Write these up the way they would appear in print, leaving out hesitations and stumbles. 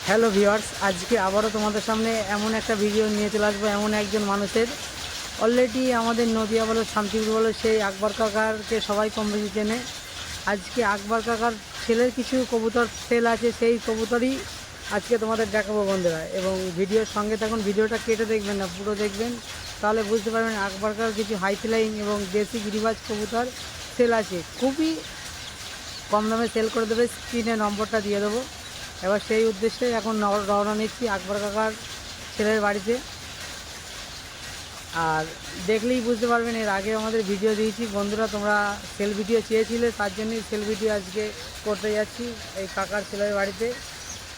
Hello viewers, আজকে আবারও তোমাদের সামনে এমন একটা ভিডিও নিয়ে চলে আসবো। এমন একজন মানুষের অলরেডি আমাদের নদিয়া বলো শান্তিপুর বলো সেই আকবর কাকারকে সবাই কম বেশি চেনে। আজকে আকবর কাকার ছেলের কিছু কবুতর সেল আছে, সেই কবুতরই আজকে তোমাদের দেখাবো বন্ধুরা। এবং ভিডিওর সঙ্গে থাকুন, ভিডিওটা কেটে দেখবেন না, পুরো দেখবেন, তাহলে বুঝতে পারবেন আকবর কাকার কিছু হাই ফ্লাইং এবং দেশি গিরিবাজ কবুতর সেল আছে। খুবই কম দামে সেল করে দেবে, স্ক্রিনে নম্বরটা দিয়ে দেবো। এবার সেই উদ্দেশ্যে এখন রওনা নিচ্ছি আকবর কাকার ছেলের বাড়িতে। আর দেখলেই বুঝতে পারবেন, এর আগে আমাদের ভিডিও দিয়েছি বন্ধুরা, তোমরা সেল ভিডিও চেয়েছিলে, তার জন্যই সেল ভিডিও আজকে করতে যাচ্ছি এই কাকার ছেলের বাড়িতে।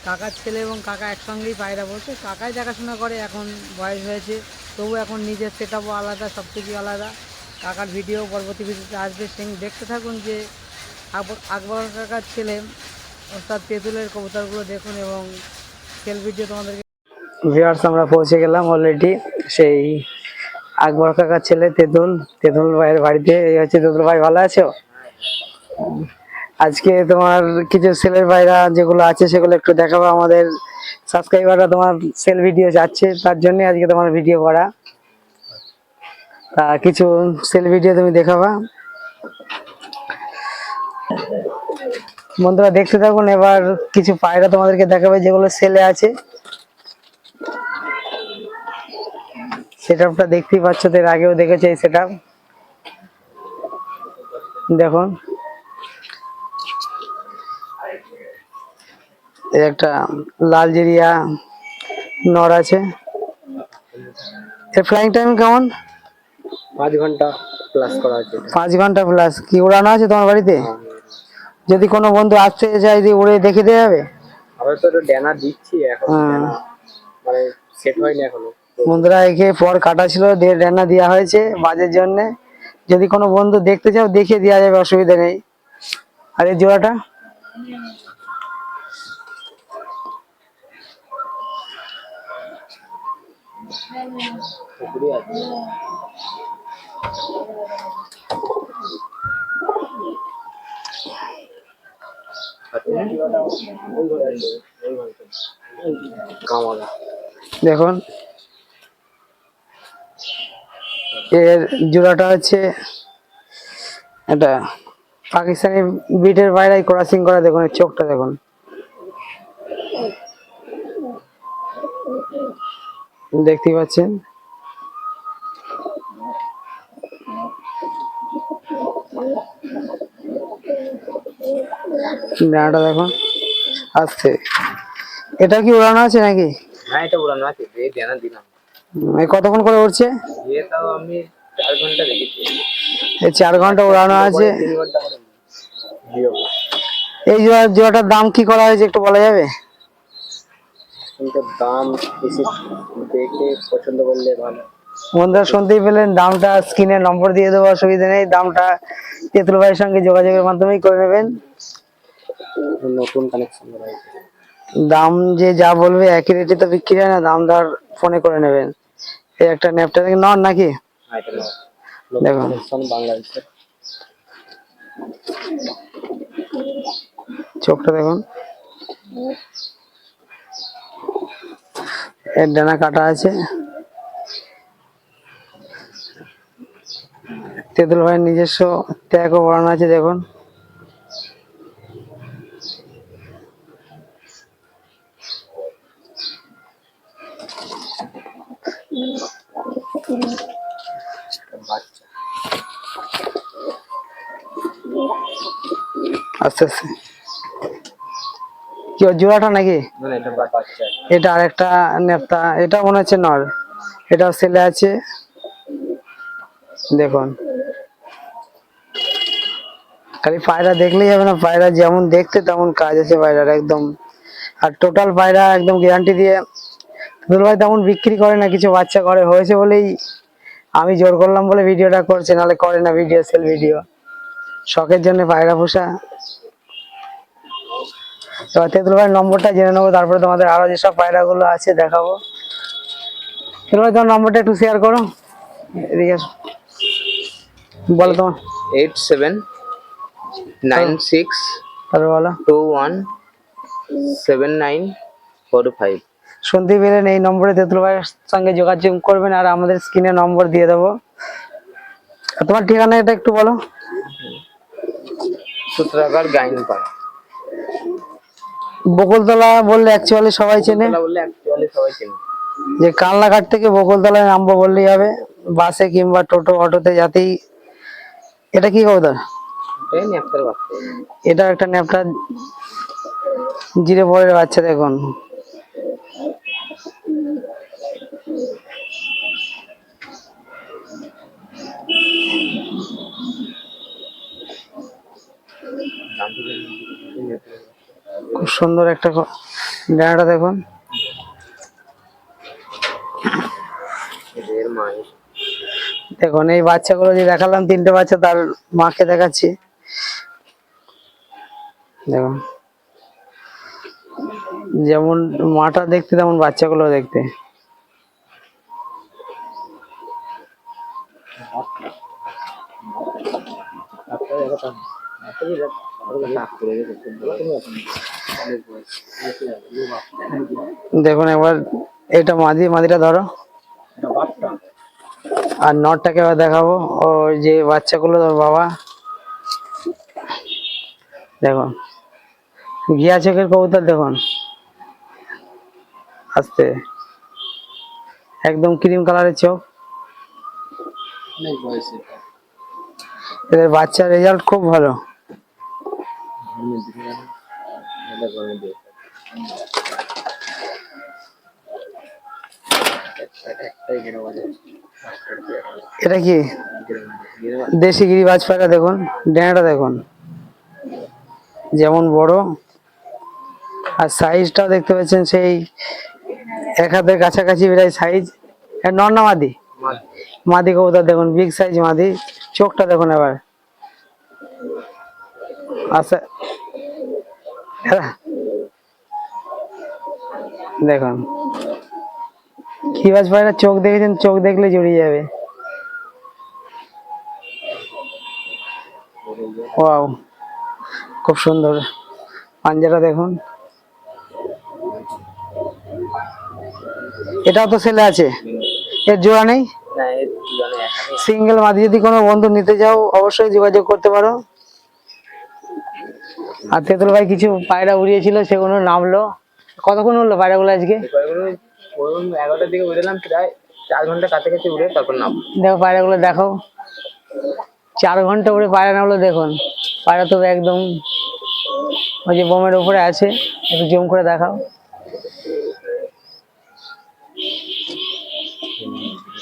কাকার ছেলে এবং কাকা একসঙ্গেই পায়রা বলছে, কাকাই দেখাশোনা করে, এখন বয়স হয়েছে, তবু এখন নিজের সেট আপও আলাদা, সব কিছুই আলাদা। কাকার ভিডিও পরবর্তী ভিডিওতে আসবে, সেই দেখতে থাকুন যে আকবর কাকার ছেলে অর্থাৎ তেঁতুলের কবুতরগুলো দেখুন এবং সেল ভিডিও তোমাদেরকে। ভিউয়ার্স, আমরা পৌঁছে গেলাম অলরেডি সেই আকবর কাকার ছেলে তেঁতুল ভাইয়ের বাড়িতে। এই হচ্ছে তেঁতুল ভাই, ভালো আছো? আজকে তোমার কিছু সেলের বাইরা যেগুলো আছে সেগুলো একটু দেখাবো। আমাদের সাবস্ক্রাইবাররা তোমার সেল ভিডিও যাচ্ছে, তার জন্য আজকে তোমার ভিডিও করা। তা কিছু সেল ভিডিও তুমি দেখাবা বন্ধুরা, দেখতে থাকুন। এবার কিছু পায়রা তোমাদেরকে দেখাবে যেগুলো সেলে আছে। সেটআপটা দেখতেই পাচ্ছ, এর আগেও দেখেছে এই সেটআপ। দেখুন, এই একটা লালজেরিয়া নর আছে। এর ফ্লাইং টাইম কেমন? 5 ঘন্টা প্লাস করা আছে। 5 ঘন্টা প্লাস। কি উড়ানো আছে তোমার বাড়িতে? যদি কোনো বন্ধু আসতে চাই, দিয়ে উড়ে দেখে দেওয়া যাবে? আমরা তো ড্যানা দিচ্ছি এখন, ড্যানা মানে সেট হয়নি এখনো। বন্ধুরা, একে পর কাটা ছিল, দিয়ে ডানা দেওয়া হয়েছে বাজের জন্য। যদি কোনো বন্ধু দেখতে চাও দেখিয়ে দেওয়া যাবে, অসুবিধা নেই। আর এই জোড়াটা পুকুরে আছে। দেখুন, এর জোড়াটা হচ্ছে এটা পাকিস্তানি বিটের বাইরে ক্রসিং করা। দেখুন এর চোখটা দেখুন, দেখতেই পাচ্ছেন। ডানাটা দেখুন আসছে। এটা কি উড়ানো আছে নাকি? হ্যাঁ, এটা উড়ানো আছে, ড্যানা দিলাম। এই কতক্ষণ করে উঠছে? এটাও আমি 4 ঘন্টা দেখেছি। এই 4 ঘন্টা উড়ানো আছে। 3 ঘন্টা করে। এই জোড়াটার দাম কি করা হয়েছে একটু বলা যাবে? কিন্তু দাম বেশি, দেখে পছন্দ করলে ভালো। বন্ধুরা, শুনতেই পেলেন, দামটা স্ক্রিনে নম্বর দিয়ে দেবো, অসুবিধা নেই। দামটা তেঁতুল ভাইয়ের সঙ্গে যোগাযোগের মাধ্যমেই করে নেবেন। নতুন কানেকশন করা হয়েছে। দাম যে যা বলবে একই রেটে তো বিক্রি হয় না, দাম দর ফোনে করে নেবেন। এই একটা ন্যাপটা নন নাকি? হ্যাঁ, এটা নতুন দেখুন, কানেকশন বাংলাদেশের। চোখটা দেখুন, এর ডানা কাটা আছে। তেঁতুল ভাইয়ের নিজস্ব ট্যাগও বানানো আছে, দেখুন। বাচ্চা আস্তে আস্তে কি ওর জোড়াটা নাকি? মানে এটা বাচ্চা। এটা আরেকটা নেপটা, এটা মনে হচ্ছে নর, এটাও ছেলে আছে। দেখুন, খালি পায়রা দেখলেই হবে না, পায়রা যেমন দেখতে তেমন কাজ আছে পায়রার একদম। আর টোটাল পায়রা একদম গ্যারান্টি দিয়ে তেঁতুল ভাই তেমন বিক্রি করে না, কিছু বাচ্চা করে হয়েছে বলেই আমি জোর করলাম বলে ভিডিওটা করছে, নাহলে করে না ভিডিও, সেল ভিডিও। শখের জন্য পায়রা পোষা। এবার তেঁতুল ভাইয়ের নম্বরটা জেনে নেবো, তারপরে তোমাদের আরো যেসব পায়রা গুলো আছে দেখাবো। তেঁতুল ভাই, তোমার নম্বরটা একটু শেয়ার করো, এদিকে বলো তোমার। 8796 তারপরে বলো। 2179 45। শুনতে পেলেন, এই নম্বরে তেঁতুল ভাইয়ের সঙ্গে যোগাযোগ করবেন আর আমাদের স্ক্রিনে নম্বর দিয়ে দেবো। আর তোমার ঠিকানা এটা একটু বলো। সূত্রাগড় গাইনপাড়া। বকুলতলা বললে অ্যাকচুয়ালি সবাই চেনে, বকুলতলা বললে অ্যাকচুয়ালি সবাই চেনে। যে কানলাঘাট থেকে বকুলতলায় নামবো বললেই হবে, বাসে কিংবা টোটো অটোতে যাতেই। এটা কি কবুতর? এটাই ন্যাপটার বাচ্চা। এটা একটা ন্যাপটা জিরে পরের বাচ্চা, দেখুন। খুব সুন্দর একটা ডানাটা দেখুন। এর মাই দেখুন এই বাচ্চাগুলো যে দেখালাম, তিনটে বাচ্চা, তার মাকে দেখাচ্ছি। দেখুন যেমন মাটা দেখতে তেমন বাচ্চাগুলো দেখতে। দেখুন একবার এটা মাদিটা ধরো, আর নটটাকে এবার দেখাবো। ও যে বাচ্চাগুলো ওর বাবা, দেখুন ঘিয়া চোখের কবুতর, দেখুন আস্তে, একদম ক্রিম কালারের চোখ। এদের বাচ্চার রেজাল্ট খুব ভালো। এটা কি দেশি গিরিবাজ পায়রা, দেখুন ডেনাটা দেখুন যেমন বড়, আর সাইজটাও দেখতে পাচ্ছেন সেই এক হাতের কাছাকাছি প্রায় সাইজ। নর না মাদি? মাদি কবুতর, দেখুন বিগ সাইজ মাদি। চোখটা দেখুন এবার, আচ্ছা দেখুন গিরিবাজ পায়রা চোখ দেখেছেন, চোখ দেখলে জড়িয়ে যাবে। ওয়াও, খুব সুন্দর পাঞ্জাটা দেখুন। এটাও তো ছেলে আছে, এর জোড়া নেই? সিঙ্গেল মাদি যদি কোনো বন্ধু নিতে যাও অবশ্যই যোগাযোগ করতে পারো। আর তেতুল ভাই কিছু পায়রা উড়িয়েছিল, সেগুলো নামলো। কতক্ষণ উঠলো পায়রাগুলো আজকে? 11টার দিকে উড়েলাম, প্রায় 4 ঘন্টা কাছাকাছি উড়ে তারপর নামলো। দেখো পায়রাগুলো দেখো, 4 ঘন্টা উড়ে পায়রা নামলো। দেখুন পায়রা তো একদম ওই যে বোমের উপরে আছে, একটু জুম করে দেখাও।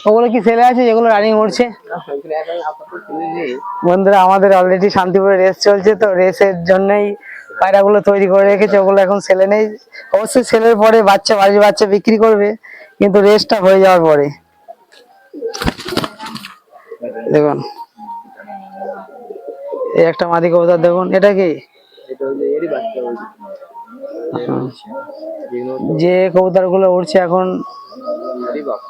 ওগুলো কি ছেলে আছে যেগুলো রানিং উঠছে? বন্ধুরা আমাদের অলরেডি শান্তিপুরে রেস চলছে, তো রেসের জন্যই পায়রাগুলো তৈরি করে রেখেছে। ওগুলো এখন ছেলে নেই, অবশ্যই ছেলের পরে বাচ্চা, বাড়ির বাচ্চা বিক্রি করবে, কিন্তু রেসটা হয়ে যাওয়ার পরে। দেখুন এই একটা মাদি কবুতর, দেখুন এটা কি? যে কবুতর গুলো উড়ছে এখন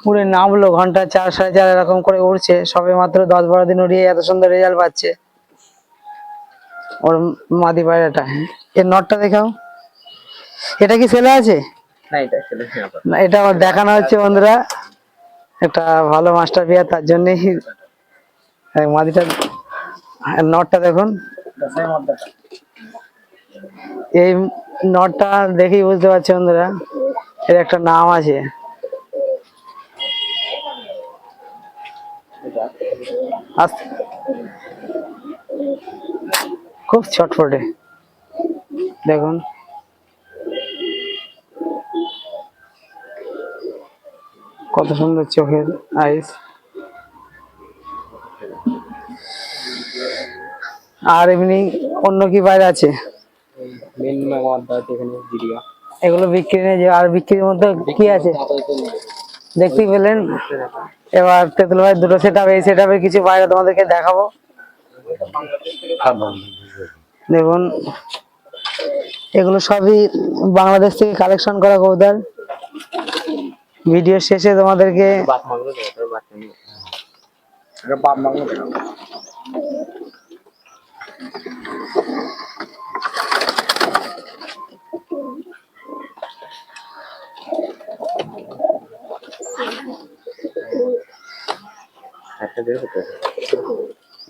উড়ে নামলো, ঘন্টা 4 4.5 এরকম করে উড়ছে, সবে মাত্র 10-12 দিন উড়িয়ে এত সুন্দর রেজাল্ট পাচ্ছে ওর মাদি পায়রাটা। এর নটটা দেখাও। এটা কি ছেলে আছে? না, এটা আমার দেখানো হচ্ছে বন্ধুরা, একটা ভালো মাস্টার পেয়ার, তার জন্যই মাদিটা। নটটা দেখুন, এই নটটা দেখেই বুঝতে পারছে বন্ধুরা, এর একটা নাম আছে। খুব ছটফটে, দেখুন কত সুন্দর চোখের আইস। আর এমনি অন্য কি বাইরে আছে? এগুলো বিক্রি নেই, যে আর বিক্রির মধ্যে কি আছে দেখতেই পেলেন। এবার তেতুল ভাই দুটো সেট আপ, এই সেট আপের কিছু বাইরে তোমাদেরকে দেখাবো। দেখুন এগুলো সবই বাংলাদেশ থেকে কালেকশন করা কবুতর। ভিডিও শেষে তোমাদেরকে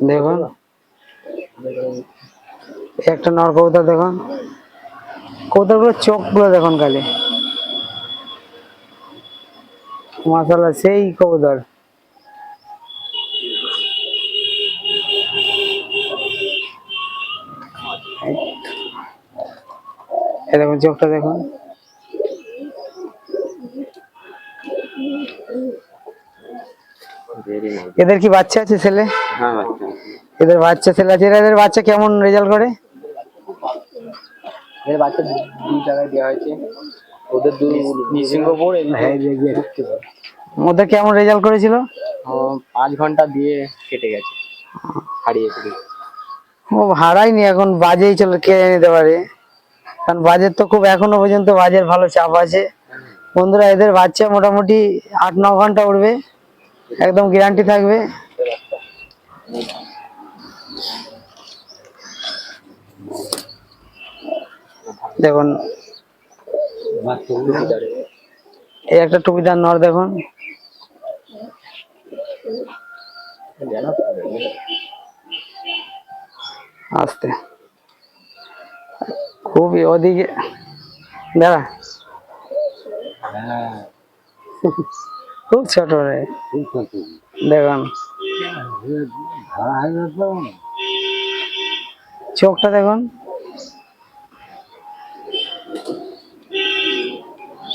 দেখুন একটা নর কবুতর দেখুন, কবুতরগুলো চোখগুলো দেখুন খালি, মাশাআল্লাহ সেই কবুতর। এই দেখুন চোখটা দেখুন। এদের কি বাচ্চা আছে ছেলে? হ্যাঁ বাচ্চা, এদের বাচ্চা ছেলে আছে। এদের বাচ্চা কেমন রেজাল্ট করে? এর বাচ্চা 2 জায়গায় দেওয়া হয়েছে, ওদের নিসিংহপুর ওদের কেমন রেজাল্ট করেছিল? 5 ঘন্টা দিয়ে কেটে গেছে, হারিয়েছে। ও হারায়নি, এখন বাজেই চলে কেড়ে নিতে পারে, কারণ বাজের তো খুব এখনো পর্যন্ত বাজের ভালো চাপ আছে। বন্ধুরা এদের বাচ্চা মোটামুটি 8-9 ঘন্টা উড়বে, একদম গ্যারান্টি থাকবে। দেখুন এই একটা টুপিদার নর দেখুন, আস্তে খুবই ওদিকে দাঁড়া, খুব ছোট রে দেখুন, চোখটা দেখুন,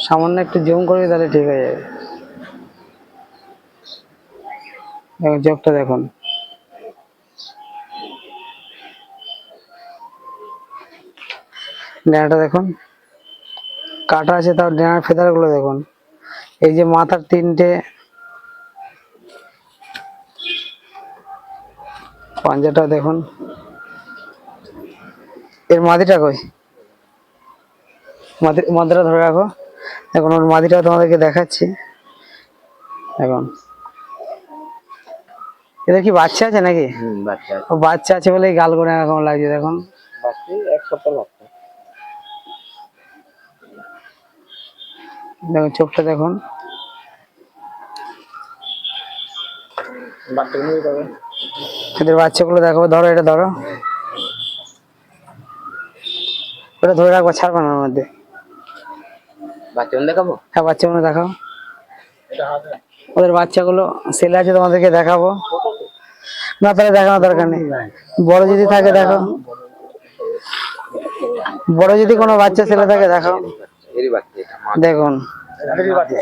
সামান্য একটু জুম করবি তাহলে ঠিক হয়ে যাবে। দেখুন চোখটা দেখুন, ডানাটা দেখুন, কাটা আছে তাও ডানার ফেদার গুলো দেখুন। এই যে মাথার 3টে পাঞ্জাটা দেখুন। এর মাদিটা কই? মাদিটা ধরে রাখো। এখন ওর মাদিটা তোমাদেরকে দেখাচ্ছি। এখন এদের কি বাচ্চা আছে নাকি? বাচ্চা ও বাচ্চা আছে বলেই গাল করে এরকম লাগছে দেখুন। বাচ্চা 1 সপ্তাহ বাচ্চা। দেখুন চোখটা দেখুন, বাচ্চাগুলো দেবে, এদের বাচ্চাগুলো দেখাবো। ধরো এটা ধরো, ওটা ধরে রাখবো, ছাড়বো না ওর মধ্যে। বাচ্চাগুলো দেখাবো, হ্যাঁ বাচ্চাগুলো দেখাও। ওদের বাচ্চাগুলো সেলে আছে, তোমাদেরকে দেখাবো। না তাহলে দেখানোর দরকার নেই, বড় যদি থাকে দেখো, বড় যদি কোনো বাচ্চা ছেলে থাকে দেখাও। এরই বাচ্চা এটা। দেখুন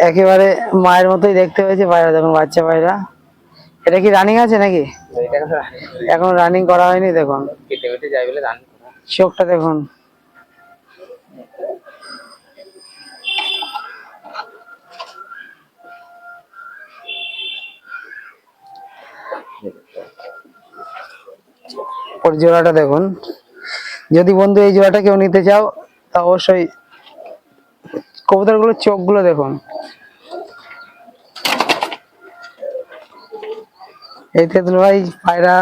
একেবারে মায়ের মতোই দেখতে হয়েছে পায়রা, দেখুন বাচ্চা পায়রা। এটা কি রানিং আছে নাকি? এখন রানিং করা হয়নি। দেখুন কেটে কেটে যায় বলে রান করা। চোখটা দেখুন, ওর জোড়াটা দেখুন। যদি বন্ধু এই জোড়াটা কেউ নিতে চাও তা অবশ্যই কবুতরগুলোর চোখগুলো দেখুন। এই তেঁতুল ভাই পায়রা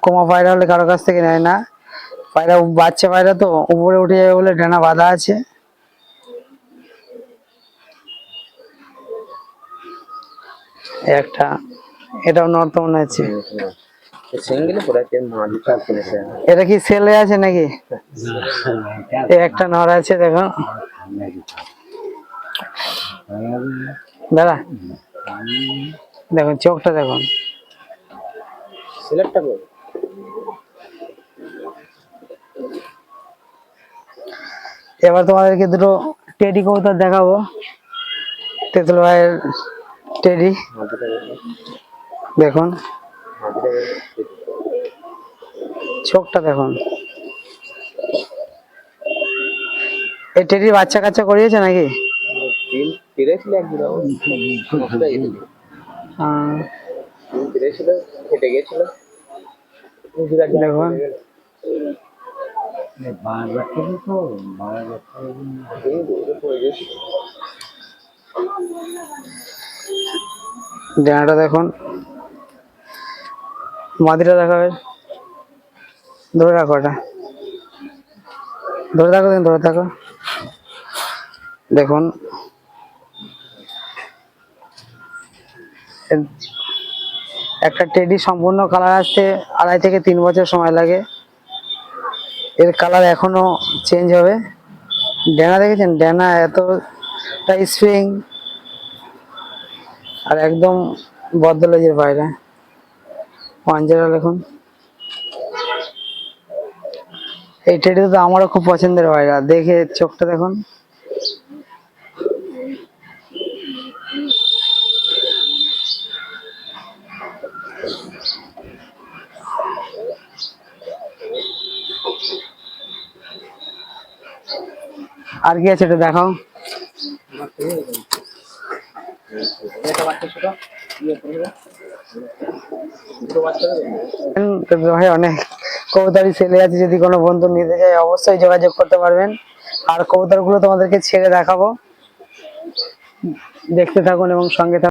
কমা পায়রা হলে কারো কাছ থেকে নেয় না, পায়রা বাচ্চা পায়রা তো উপরে উঠে যাবে বলে ডানা বাঁধা আছে। একটা এটাও নর্থ মনে হচ্ছে। সিঙ্গেল পড়াতে মালিকা কিনেছে। এটা কি সেলে আছে নাকি? এই একটা নর আছে দেখো, দাদা দেখুন চোখটা দেখুন। সিলেক্টটা কর। এবার তোমাদেরকে দুটো টেডি কবুতর দেখাবো, তেঁতুল ভাইয়ের টেডি দেখুন, চোখটা দেখুন। এই টেডির বাচ্চা কাচ্চা করিয়েছে নাকি? তিন পেরেছিল একদিন, পেরেছিল কেটে গেছিল। দেখুন ডানাটা দেখুন, মাদিটা দেখাবে। ধরে রাখো, এটা ধরে থাকো, ধরে থাকো। দেখুন একটা টেডি সম্পূর্ণ কালার আসতে 2.5 থেকে 3 বছর সময় লাগে। এর কালার এখনো চেঞ্জ হবে। ড্যানা দেখেছেন, ড্যানা এতটা স্প্রিং আর একদম বদলেজের বাইরে। পাঞ্জেরা দেখুন, এই টেডিটা তো আমারও খুব পছন্দের পায়রা, দেখে চোখটা দেখুন। আর কি আছে এটা দেখাও। তো ভাই অনেক কবুতরই ছেলে আছে, যদি কোনো বন্ধু নিতে চায় অবশ্যই যোগাযোগ করতে পারবেন। আর কবুতরগুলো তোমাদেরকে ছেড়ে দেখাবো, দেখতে থাকুন এবং সঙ্গে থাকুন।